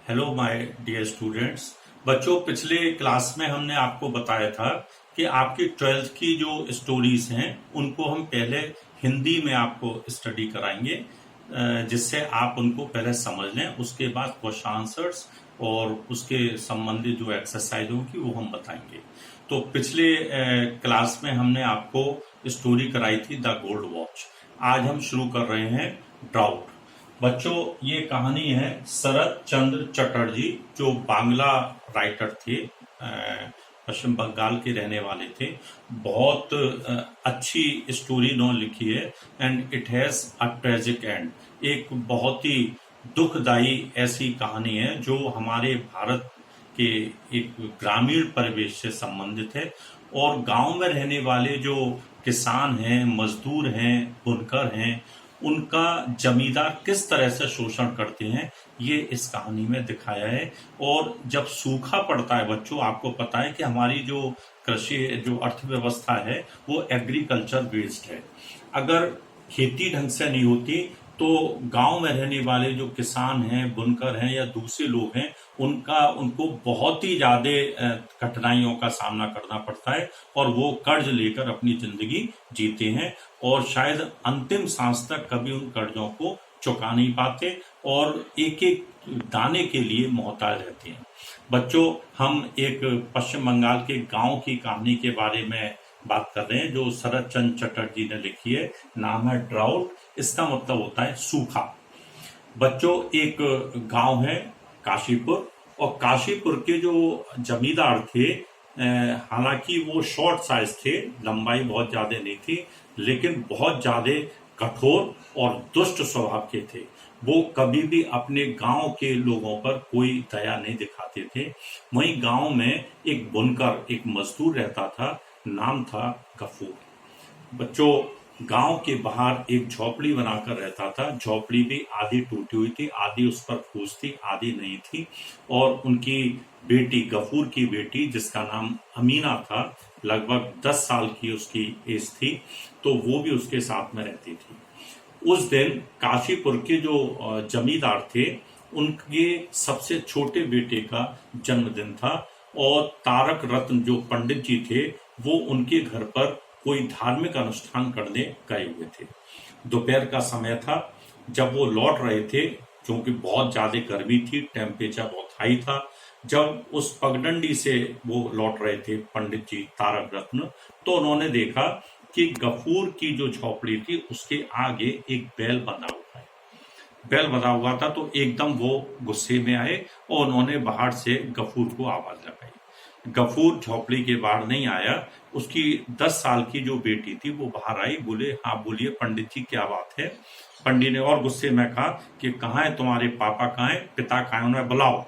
Hello my dear students. बच्चों, पिछले class में हमने आपको बताया था कि आपकी 12th की जो स्टोरीज हैं उनको हम पहले हिंदी में आपको स्टडी कराएंगे, जिससे आप उनको पहले समझ लें। उसके बाद क्वेश्चन आंसर्स और उसके संबंधित जो एक्सरसाइज होगी वो हम बताएंगे। तो पिछले क्लास में हमने आपको स्टोरी कराई थी द गोल्ड वॉच। आज हम शुरू कर रहे हैं ड्राउट। बच्चों, ये कहानी है शरत चंद्र चटर्जी, जो बांग्ला राइटर थे, पश्चिम बंगाल के रहने वाले थे। बहुत अच्छी स्टोरी इन्होंने लिखी है and it has a tragic and. एक बहुत ही दुखदाई ऐसी कहानी है जो हमारे भारत के एक ग्रामीण परिवेश से संबंधित है और गांव में रहने वाले जो किसान हैं, मजदूर हैं, बुनकर हैं, उनका जमींदार किस तरह से शोषण करते हैं, ये इस कहानी में दिखाया है। और जब सूखा पड़ता है बच्चों, आपको पता है कि हमारी जो कृषि जो अर्थव्यवस्था है वो एग्रीकल्चर बेस्ड है। अगर खेती ढंग से नहीं होती तो गांव में रहने वाले जो किसान हैं, बुनकर हैं या दूसरे लोग हैं, उनको बहुत ही ज्यादा कठिनाइयों का सामना करना पड़ता है और वो कर्ज लेकर अपनी जिंदगी जीते हैं और शायद अंतिम सांस तक कभी उन कर्जों को चुका नहीं पाते और एक एक दाने के लिए मोहताज रहते हैं। बच्चों, हम एक पश्चिम बंगाल के गांव की कहानी के बारे में बात कर रहे हैं जो शरत चंद्र चटर्जी ने लिखी है। नाम है ड्राउट। इसका मतलब होता है सूखा। बच्चों, एक गांव है काशीपुर, और काशीपुर के जो जमींदार थे, हालांकि वो शॉर्ट साइज थे, लंबाई बहुत ज्यादा नहीं थी, लेकिन बहुत ज्यादा कठोर और दुष्ट स्वभाव के थे। वो कभी भी अपने गांव के लोगों पर कोई दया नहीं दिखाते थे। वहीं गांव में एक बुनकर, एक मजदूर रहता था, नाम था गफूर। बच्चों, गांव के बाहर एक झोपड़ी बनाकर रहता था। झोपड़ी भी आधी टूटी हुई थी, आधी उस पर फूस थी, आधी नहीं थी। और उनकी बेटी, गफूर की बेटी, जिसका नाम अमीना था, लगभग 10 साल की उसकी एज थी, तो वो भी उसके साथ में रहती थी। उस दिन काशीपुर के जो जमींदार थे, उनके सबसे छोटे बेटे का जन्मदिन था और तारक रत्न जो पंडित जी थे वो उनके घर पर कोई धार्मिक अनुष्ठान करने गए हुए थे। दोपहर का समय था। जब वो लौट रहे थे, क्योंकि बहुत ज्यादा गर्मी थी, टेम्परेचर बहुत हाई था, जब उस पगडंडी से वो लौट रहे थे पंडित जी तारक रत्न, तो उन्होंने देखा कि गफूर की जो झोपड़ी थी उसके आगे एक बैल बंधा हुआ है। बैल बंधा हुआ था तो एकदम वो गुस्से में आए और उन्होंने बाहर से गफूर को आवाज लगाई। गफूर झोपड़ी के बाहर नहीं आया। उसकी 10 साल की जो बेटी थी वो बाहर आई। बोले, हाँ बोलिए पंडित जी, क्या बात है। पंडित ने और गुस्से में कहा कि कहाँ है तुम्हारे पापा, कहाँ है पिता, कहाँ है, उन्हें बुलाओ।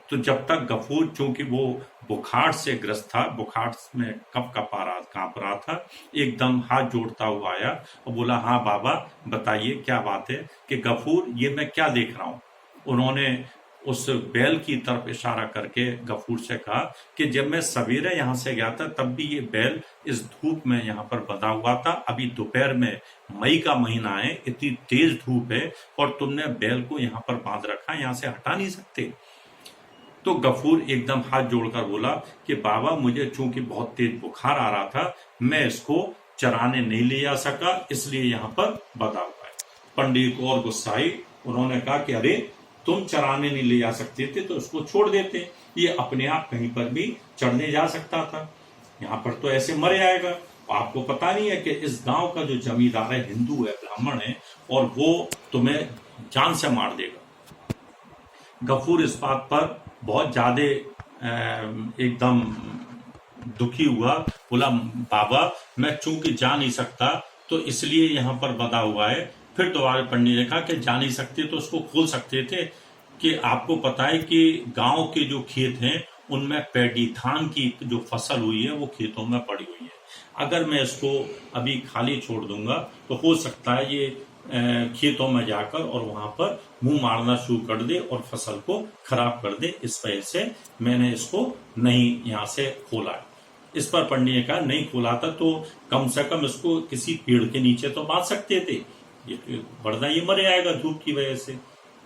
तो जब तक गफूर, चूंकि वो बुखार से ग्रस्त था, बुखार में कांप रहा था, एकदम हाथ जोड़ता हुआ आया और बोला, हाँ बाबा बताइए क्या बात है। कि गफूर, ये मैं क्या देख रहा हूं। उन्होंने उस बैल की तरफ इशारा करके गफूर से कहा कि जब मैं सवेरे यहां से गया था तब भी ये बैल इस धूप में यहाँ पर बंधा हुआ था। अभी दोपहर में, मई का महीना है, इतनी तेज धूप है और तुमने बैल को यहाँ पर बांध रखा, यहाँ से हटा नहीं सकते। तो गफूर एकदम हाथ जोड़कर बोला कि बाबा, मुझे चूंकि बहुत तेज बुखार आ रहा था, मैं इसको चराने नहीं ले जा सका, इसलिए यहाँ पर बंधा हुआ है। पंडित को और गुस्सा आई। उन्होंने कहा कि अरे, तुम चराने नहीं ले जा सकते थे तो उसको छोड़ देते, ये अपने आप कहीं पर भी चढ़ने जा सकता था, यहाँ पर तो ऐसे मर जाएगा। आपको पता नहीं है कि इस गांव का जो जमींदार है हिंदू है, ब्राह्मण है, और वो तुम्हें जान से मार देगा। गफूर इस बात पर बहुत ज्यादा एकदम दुखी हुआ। बोला, बाबा मैं चूंकि जा नहीं सकता तो इसलिए यहाँ पर बंधा हुआ है। फिर दोबारा पंडित ने कहा कि जा नहीं सकते तो उसको खोल सकते थे। कि आपको पता है कि गांव के जो खेत हैं उनमें पैडी, धान की जो फसल हुई है वो खेतों में पड़ी हुई है। अगर मैं इसको अभी खाली छोड़ दूंगा तो हो सकता है ये खेतों में जाकर और वहां पर मुंह मारना शुरू कर दे और फसल को खराब कर दे। इस वजह से मैंने इसको नहीं यहाँ से खोला है। इस पर पंडित ने कहा, नहीं खोला था तो कम से कम इसको किसी पेड़ के नीचे तो बांध सकते थे, वरना ये मर जाएगा धूप की वजह से।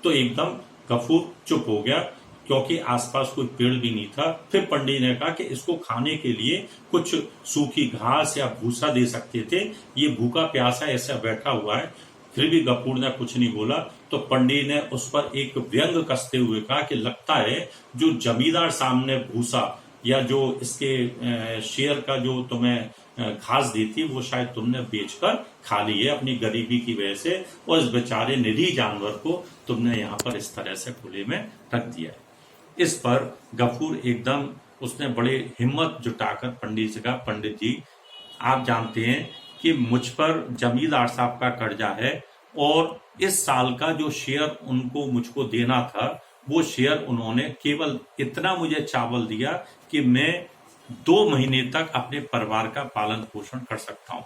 तो एकदम गफूर चुप हो गया क्योंकि आसपास कोई पेड़ भी नहीं था। फिर पंडित ने कहा कि इसको खाने के लिए कुछ सूखी घास या भूसा दे सकते थे, ये भूखा प्यासा ऐसा बैठा हुआ है। फिर भी गफूर ने कुछ नहीं बोला। तो पंडित ने उस पर एक व्यंग कसते हुए कहा कि लगता है जो जमींदार सामने भूसा या जो इसके शेर का जो तुम्हें घास दी थी वो शायद तुमने बेचकर खा ली है अपनी गरीबी की वजह से, और इस बेचारे निरीह जानवर को तुमने यहाँ पर इस तरह से खुले में रख दिया है। इस पर गफूर एकदम उसने बड़े हिम्मत जुटाकर पंडित से कहा, पंडित जी आप जानते हैं कि मुझ पर जमींदार साहब का कर्जा है और इस साल का जो शेयर उनको मुझको देना था वो शेयर उन्होंने केवल इतना मुझे चावल दिया कि मैं 2 महीने तक अपने परिवार का पालन पोषण कर सकता हूँ,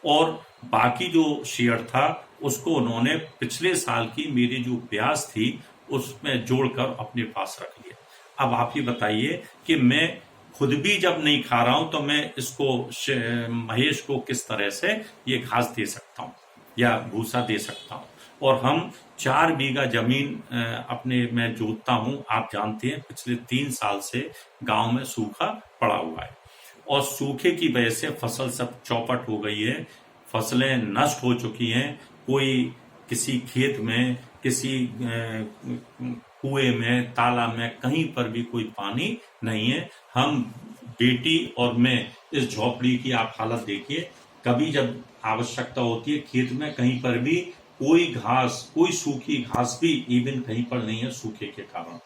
और बाकी जो शेयर था उसको उन्होंने पिछले साल की मेरी जो ब्याज थी उसमें जोड़कर अपने पास रख लिया। अब आप ही बताइए कि मैं खुद भी जब नहीं खा रहा हूं तो मैं इसको महेश को किस तरह से ये घास दे सकता हूं या भूसा दे सकता हूं। और हम 4 बीघा जमीन अपने में जोतता हूं। आप जानते हैं पिछले 3 साल से गांव में सूखा पड़ा हुआ है और सूखे की वजह से फसल सब चौपट हो गई है, फसलें नष्ट हो चुकी हैं। कोई किसी खेत में, किसी कुएं में, तालाब में, कहीं पर भी कोई पानी नहीं है। हम बेटी और मैं इस झोपड़ी की आप हालत देखिए, कभी जब आवश्यकता होती है खेत में कहीं पर भी कोई घास, कोई सूखी घास भी इवन कहीं पर नहीं है सूखे के कारण।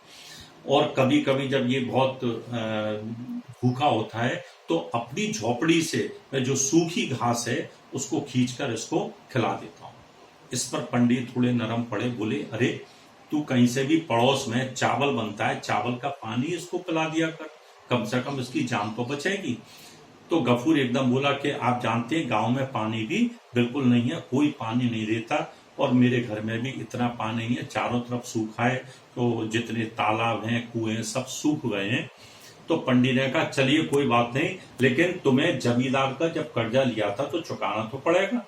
और कभी कभी जब ये बहुत भूखा होता है तो अपनी झोपड़ी से जो सूखी घास है उसको खींचकर इसको खिला देता हूं। इस पर पंडित थोड़े नरम पड़े, बोले अरे तू कहीं से भी पड़ोस में चावल बनता है, चावल का पानी इसको पिला दिया कर, कम से कम इसकी जान तो बचेगी। तो गफूर एकदम बोला कि आप जानते हैं गांव में पानी भी बिल्कुल नहीं है, कोई पानी नहीं देता और मेरे घर में भी इतना पानी नहीं है, चारों तरफ सूखा है, तो जितने तालाब हैं, कुएं सब सूख गए हैं। तो पंडित ने कहा चलिए कोई बात नहीं, लेकिन तुम्हें जमींदार का जब कर्जा लिया था तो चुकाना तो पड़ेगा।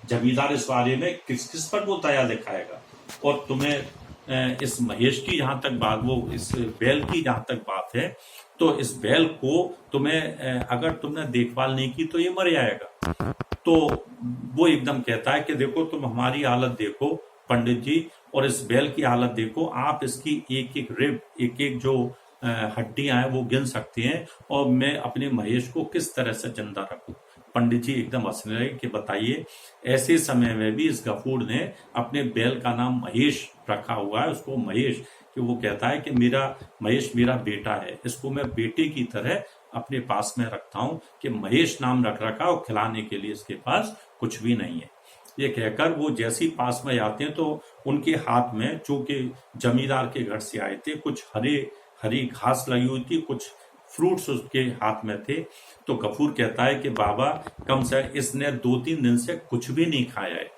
जमींदार इस बारे में किस किस पर वो दया दिखाएगा। और तुम्हें इस महेश की जहां तक बात, वो इस बैल की जहां तक बात है, तो इस बैल को तुम्हें अगर तुमने देखभाल नहीं की तो ये मर जाएगा। तो वो एकदम कहता है कि देखो तुम हमारी हालत देखो पंडित जी, और इस बैल की हालत देखो, आप इसकी एक एक रिब, एक एक जो हड्डियां हैं वो गिन सकती हैं, और मैं अपने महेश को किस तरह से जिंदा रखूं। पंडित जी एकदम हंसने लगे कि बताइए, ऐसे समय में भी इस गफूर ने अपने बैल का नाम महेश रखा हुआ है, उसको महेश, कि वो कहता है कि मेरा महेश मेरा बेटा है, इसको मैं बेटे की तरह अपने पास में रखता हूं, कि महेश नाम रख रखा और खिलाने के लिए इसके पास कुछ भी नहीं है। ये कहकर वो जैसे ही पास में आते हैं तो उनके हाथ में, चूंकि जमींदार के घर से आए थे, कुछ हरी घास लगी हुई थी, कुछ फ्रूट्स उसके हाथ में थे। तो गफूर कहता है कि बाबा कम से इसने 2-3 दिन से कुछ भी नहीं खाया है,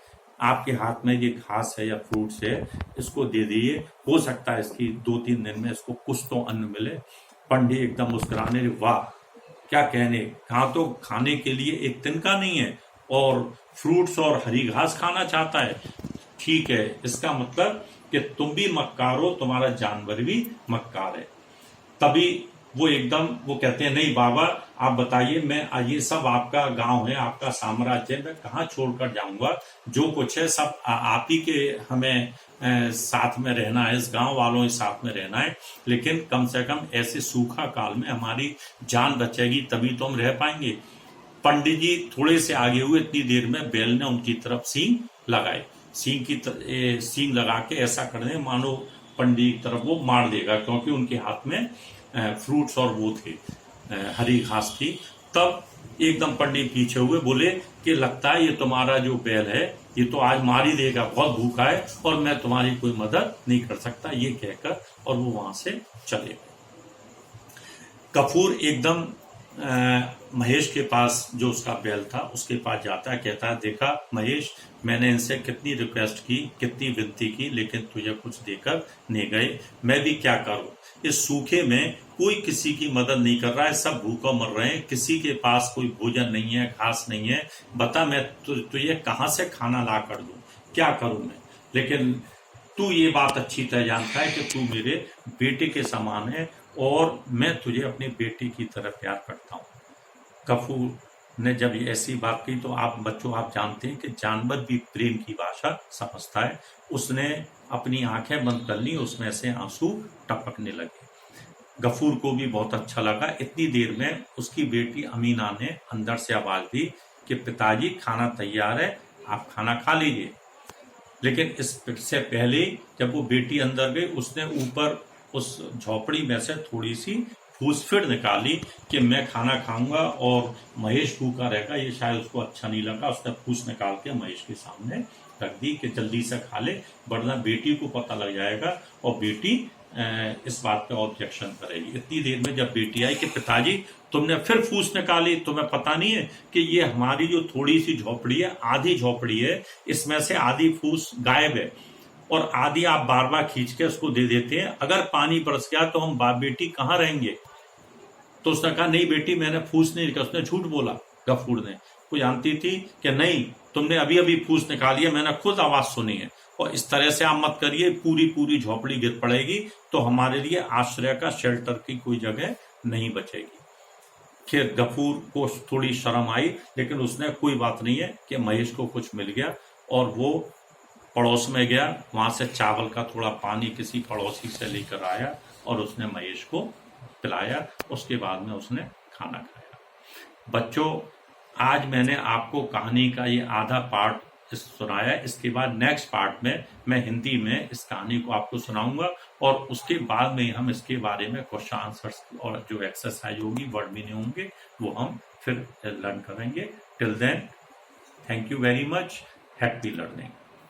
आपके हाथ में ये घास है या फ्रूट्स है, इसको दे दीजिए, हो सकता है इसकी 2-3 दिन में इसको कुछ तो अन्न मिले। पंडित एकदम मुस्कुराने, वाह क्या कहने, कहाँ तो खाने के लिए एक तिनका नहीं है और फ्रूट्स और हरी घास खाना चाहता है। ठीक है, इसका मतलब कि तुम भी मक्कार हो, तुम्हारा जानवर भी मक्कार है। तभी वो कहते हैं नहीं बाबा आप बताइए, मैं ये सब आपका गांव है, आपका साम्राज्य है, मैं कहाँ छोड़कर जाऊंगा, जो कुछ है सब आप ही के हमें साथ में रहना है, इस गांव वालों के साथ में रहना है, लेकिन कम से कम ऐसे सूखा काल में हमारी जान बचेगी तभी तो हम रह पाएंगे। पंडित जी थोड़े से आगे हुए, इतनी देर में बैल ने उनकी तरफ सींग लगाए, सींग लगा के ऐसा कर दे मानो पंडित की तरफ वो मार देगा, क्योंकि उनके हाथ में फ्रूट्स और वो थे, हरी घास थी। तब एकदम पंडित पीछे हुए, बोले कि लगता है ये तुम्हारा जो बैल है ये तो आज मार ही देगा, बहुत भूखा है और मैं तुम्हारी कोई मदद नहीं कर सकता, ये कहकर और वो वहां से चले गए। गफूर एकदम महेश के पास, जो उसका बैल था उसके पास जाता है, कहता है देखा महेश, मैंने इनसे कितनी रिक्वेस्ट की, कितनी विनती की, लेकिन तुझे कुछ देकर नहीं गए, मैं भी क्या करूं, इस सूखे में कोई किसी की मदद नहीं कर रहा है, सब भूखों मर रहे हैं, किसी के पास कोई भोजन नहीं है, घास नहीं है, बता मैं तुझे कहां से खाना ला कर दूं, क्या करूं मैं। लेकिन तू ये बात अच्छी तरह जानता है कि तू मेरे बेटे के समान है और मैं तुझे अपने बेटे की तरह प्यार करता हूँ। गफूर ने जब ये ऐसी बात कही तो आप बच्चों, आप जानते हैं कि जानवर भी प्रेम की भाषा समझता है। उसने अपनी आंखें बंद कर ली, उसमें से आंसू टपकने लगे। गफूर को भी बहुत अच्छा लगा। इतनी देर में उसकी बेटी अमीना ने अंदर से आवाज दी कि पिताजी खाना तैयार है, आप खाना खा लीजिए। लेकिन इससे पहले जब वो बेटी अंदर गई, उसने ऊपर उस झोपड़ी में से थोड़ी सी फूसफिड़ निकाली कि मैं खाना खाऊंगा और महेश भूखा रहेगा, ये शायद उसको अच्छा नहीं लगा। उसने फूस निकाल के महेश के सामने रख दी कि जल्दी से खा ले, वरना बेटी को पता लग जाएगा और बेटी इस बात पे ऑब्जेक्शन करेगी। इतनी देर में जब बेटी आई कि पिताजी तुमने फिर फूस निकाली, तुम्हें पता नहीं है कि ये हमारी जो थोड़ी सी झोपड़ी है, आधी झोपड़ी है, इसमें से आधी फूस गायब है और आधी आप बार बार खींच के उसको दे देते हैं। अगर पानी बरस गया तो हम बाप बेटी कहाँ रहेंगे? तो उसने कहा नहीं बेटी, मैंने फूस नहीं निकाला। उसने झूठ बोला गफूर ने। वो जानती थी कि नहीं, तुमने अभी अभी फूस निकाली है, मैंने खुद आवाज सुनी है और इस तरह से आप मत करिए, पूरी पूरी झोपड़ी गिर पड़ेगी तो हमारे लिए आश्रय का, शेल्टर की कोई जगह नहीं बचेगी। फिर गफूर को थोड़ी शर्म आई, लेकिन उसने कोई बात नहीं है कि महेश को कुछ मिल गया और वो पड़ोस में गया, वहां से चावल का थोड़ा पानी किसी पड़ोसी से लेकर आया और उसने महेश को पिलाया। उसके बाद में उसने खाना खाया। बच्चों, आज मैंने आपको कहानी का ये आधा पार्ट सुनाया। इसके बाद नेक्स्ट पार्ट में मैं हिंदी में इस कहानी को आपको सुनाऊंगा और उसके बाद में हम इसके बारे में क्वेश्चन आंसर्स और जो एक्सरसाइज होगी, वर्ड मीनिंग होंगे, वो हम फिर लर्न करेंगे। Till then, thank you very much, happy learning.